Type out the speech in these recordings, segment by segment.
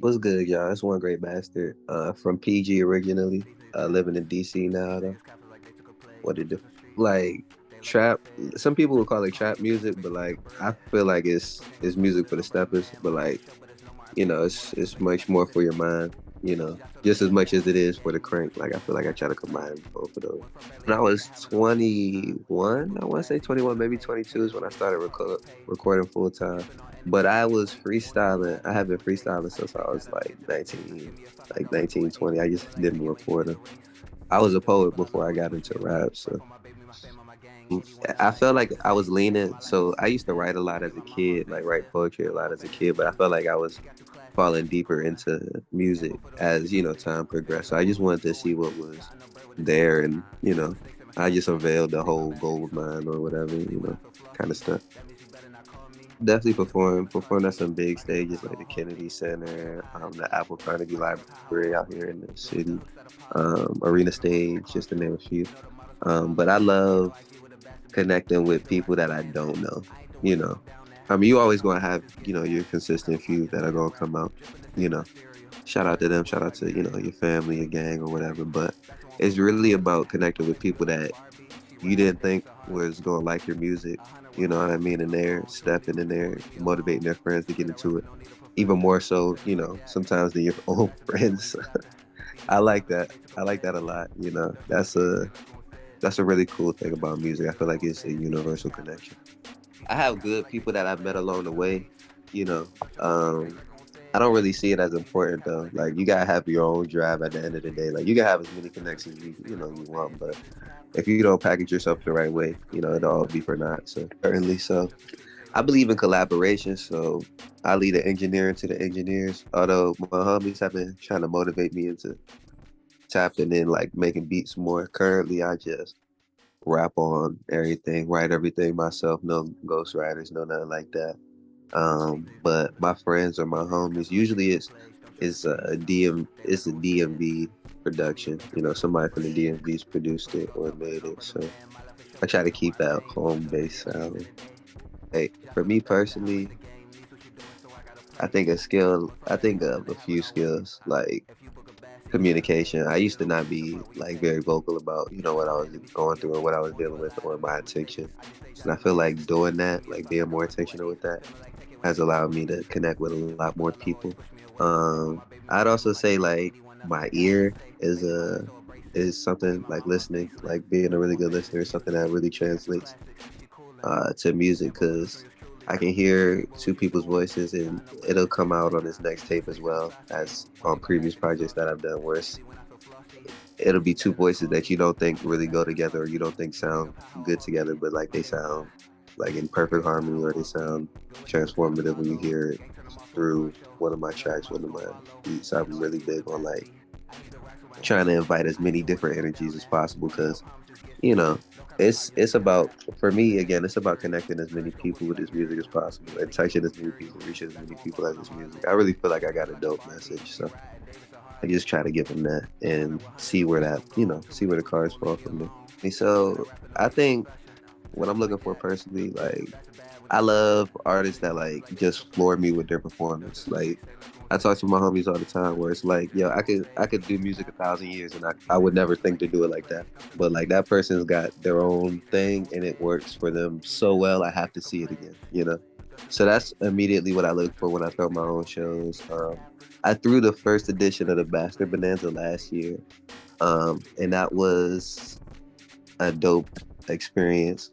What's good, y'all? It's OneGreatBastard. From PG originally. Living in DC now though. What it do? Like trap. Some people would call it trap music, but like I feel like it's music for the steppers. But like it's much more for your mind. Just as much as it is for the crank. Like I feel like I try to combine both of those. When I was 21, I want to say 21, maybe 22 is when I started recording full time. But I was freestyling. I have been freestyling since I was like 19, 20. I just didn't record them. I was a poet before I got into rap, so I felt like I was leaning. So I used to write a lot as a kid, like write poetry a lot as a kid, but I felt like I was falling deeper into music as, time progressed. So I just wanted to see what was there and, I just unveiled the whole gold mine or whatever, kind of stuff. Definitely performed at some big stages like the Kennedy Center, the Apple Carnegie Library out here in the city, Arena Stage, just to name a few. But I love connecting with people that I don't know. You know, you always gonna have your consistent few that are gonna come out. You know, shout out to them. Shout out to your family, your gang, or whatever. But it's really about connecting with people that you didn't think was gonna like your music. You know what I mean? And they're stepping in there, motivating their friends to get into it. Even more so, sometimes than your own friends. I like that. I like that a lot. That's a really cool thing about music. I feel like it's a universal connection. I have good people that I've met along the way. You know, um, I don't really see it as important though. Like you gotta have your own drive at the end of the day. Like you can have as many connections you want, but if you don't package yourself the right way, it'll all be for naught. So certainly so. I believe in collaboration, so I lead the engineering to the engineers. Although my homies have been trying to motivate me into tapping in like making beats more. Currently I just rap on everything, write everything myself, no ghostwriters, no nothing like that. But my friends or my homies, usually it's a DMV production. Somebody from the DMV's produced it or made it. So I try to keep that home base sound. Hey, for me personally, I think of a few skills like communication. I used to not be like very vocal about, what I was going through or what I was dealing with or my attention. And I feel like doing that, like being more intentional with that, has allowed me to connect with a lot more people. I'd also say like my ear is something like listening, like being a really good listener is something that really translates to music because I can hear two people's voices and it'll come out on this next tape as well as on previous projects that I've done where it'll be two voices that you don't think really go together or you don't think sound good together, but like they sound like in perfect harmony or they sound transformative when you hear it through one of my tracks, one of my beats. I'm really big on like trying to invite as many different energies as possible because you know it's about for me again it's about connecting as many people with this music as possible and touching as many people, reaching as many people as this music. I really feel like I got a dope message, so I just try to give them that and see where the cards fall from there. And so I think what I'm looking for personally, like I love artists that like just floor me with their performance. Like I talk to my homies all the time where it's like, yo, I could do music 1,000 years and I would never think to do it like that. But like that person's got their own thing and it works for them so well I have to see it again. So that's immediately what I look for when I throw my own shows. I threw the first edition of the Bastard Bonanza last year. And that was a dope experience.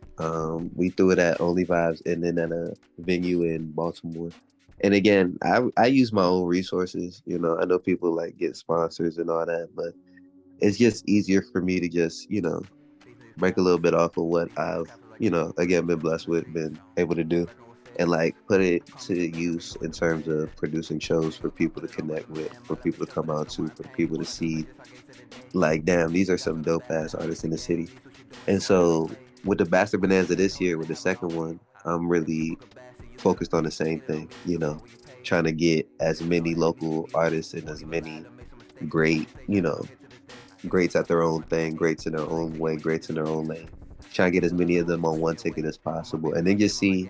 We threw it at Only Vibes and then at a venue in Baltimore. And again, I use my own resources. I know people like get sponsors and all that, but it's just easier for me to just, break a little bit off of what I've, again, been blessed with, been able to do, and like put it to use in terms of producing shows for people to connect with, for people to come out to, for people to see, like, damn, these are some dope ass artists in the city. And so with the Bastard Bonanza this year, with the second one, I'm really focused on the same thing, trying to get as many local artists and as many great, greats at their own thing, greats in their own way, greats in their own lane. Try to get as many of them on one ticket as possible. And then just see,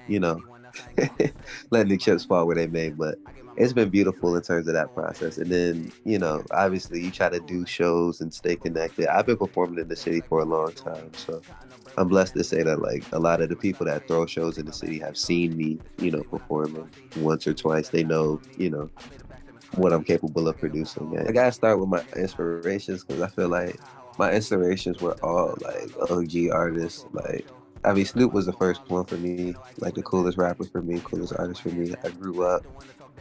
letting the chips fall where they may. But it's been beautiful in terms of that process. And then, obviously you try to do shows and stay connected. I've been performing in the city for a long time, so I'm blessed to say that like a lot of the people that throw shows in the city have seen me, performing once or twice. They know, what I'm capable of producing. And I gotta start with my inspirations because I feel like my inspirations were all like OG artists. Like, I mean, Snoop was the first one for me, like the coolest rapper for me, coolest artist for me. I grew up,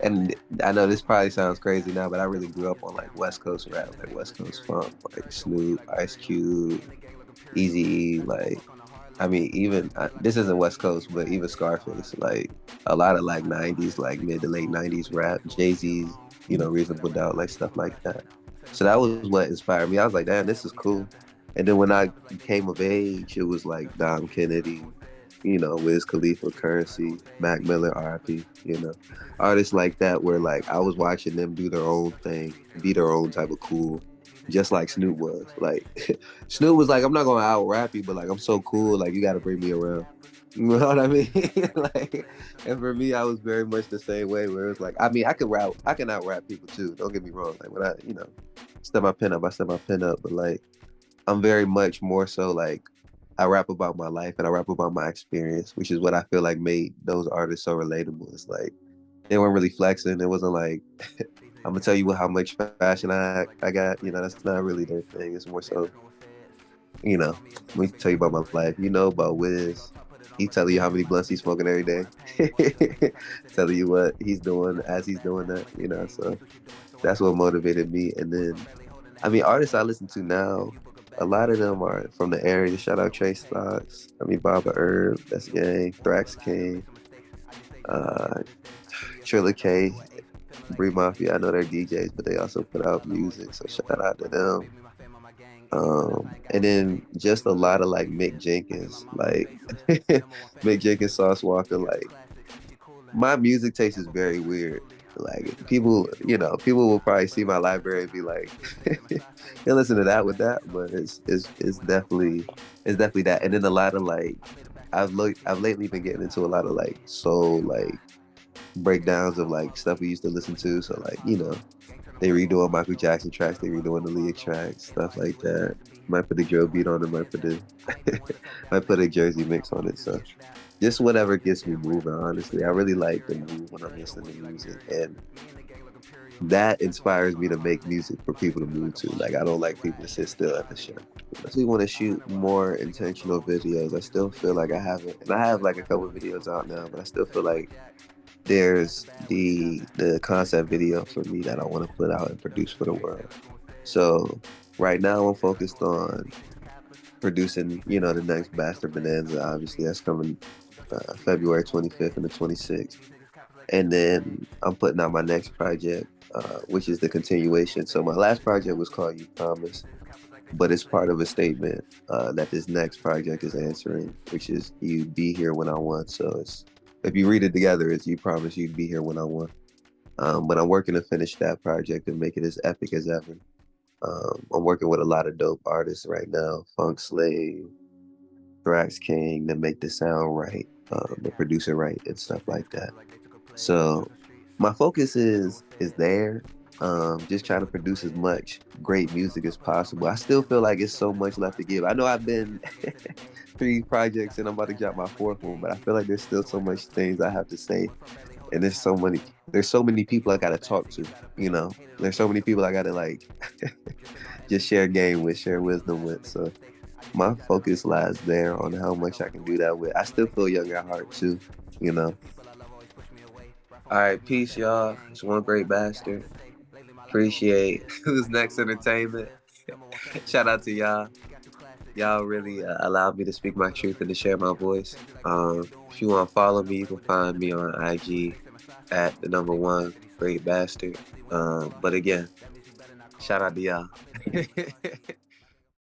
and I know this probably sounds crazy now, but I really grew up on like West Coast rap, like West Coast funk, like Snoop, Ice Cube, Eazy, like. I mean, even this isn't West Coast, but even Scarface, like a lot of like '90s, like mid to late '90s rap, Jay-Z's, Reasonable Doubt, like stuff like that. So that was what inspired me. I was like, damn, this is cool. And then when I came of age, it was like Dom Kennedy, Wiz Khalifa, Currency, Mac Miller, R.I.P., artists like that where like I was watching them do their own thing, be their own type of cool, just like Snoop was. Like Snoop was like, I'm not gonna out rap you, but like I'm so cool, like you gotta bring me around. You know what I mean? Like, and for me, I was very much the same way where it's like, I mean, I can out rap people too. Don't get me wrong. Like when I, step my pen up, I step my pen up. But like, I'm very much more so like, I rap about my life and I rap about my experience, which is what I feel like made those artists so relatable. It's like, they weren't really flexing. It wasn't like, I'm gonna tell you how much fashion I got. That's not really their thing. It's more so, let me tell you about my life. About Wiz. He telling you how many blunts he's smoking every day. Telling you what he's doing as he's doing that. So that's what motivated me. And then, I mean, artists I listen to now, a lot of them are from the area. Shout out Trey Stocks. I mean, Baba Herb, that's Gang, Thrax King, Trilla K, Bree Mafia. I know they're DJs, but they also put out music, so shout out to them. And then just a lot of like Mick Jenkins, like Mick Jenkins, Sauce Walker. Like my music taste is very weird. Like people will probably see my library and be like, "You listen to that with that," but it's definitely that. And then a lot of like I've lately been getting into a lot of like soul like breakdowns of like stuff we used to listen to. So like they redoing Michael Jackson tracks, they redoing the Leah tracks, stuff like that. Might put the drill beat on it, might put a Jersey mix on it. So just whatever gets me moving, honestly. I really like the move when I'm listening to music, and that inspires me to make music for people to move to. Like I don't like people to sit still at the show. I actually want to shoot more intentional videos. I still feel like I haven't, and I have like a couple of videos out now, but I still feel like there's the concept video for me that I want to put out and produce for the world. So right now I'm focused on producing, the next Bastard Bonanza. Obviously, that's coming February 25th and the 26th. And then I'm putting out my next project, which is the continuation. So my last project was called You Promise, but it's part of a statement that this next project is answering, which is you be here when I want. So if you read it together, it's you promise you'd be here when I want. But I'm working to finish that project and make it as epic as ever. I'm working with a lot of dope artists right now, Funk Slave, Thrax King, to make the sound right, to produce it right and stuff like that. So my focus is there. Just trying to produce as much great music as possible. I still feel like it's so much left to give. I know I've been 3 projects and I'm about to drop my 4th one, but I feel like there's still so much things I have to say. And there's so many people I gotta talk to, There's so many people I gotta like just share game with, share wisdom with. So my focus lies there on how much I can do that with. I still feel young at heart too, All right, peace, y'all. It's One Great Bastard. Appreciate Who's Next Entertainment. Shout out to y'all. Y'all really allowed me to speak my truth and to share my voice. If you want to follow me, you can find me on IG at the number one Great Bastard. But again, shout out to y'all.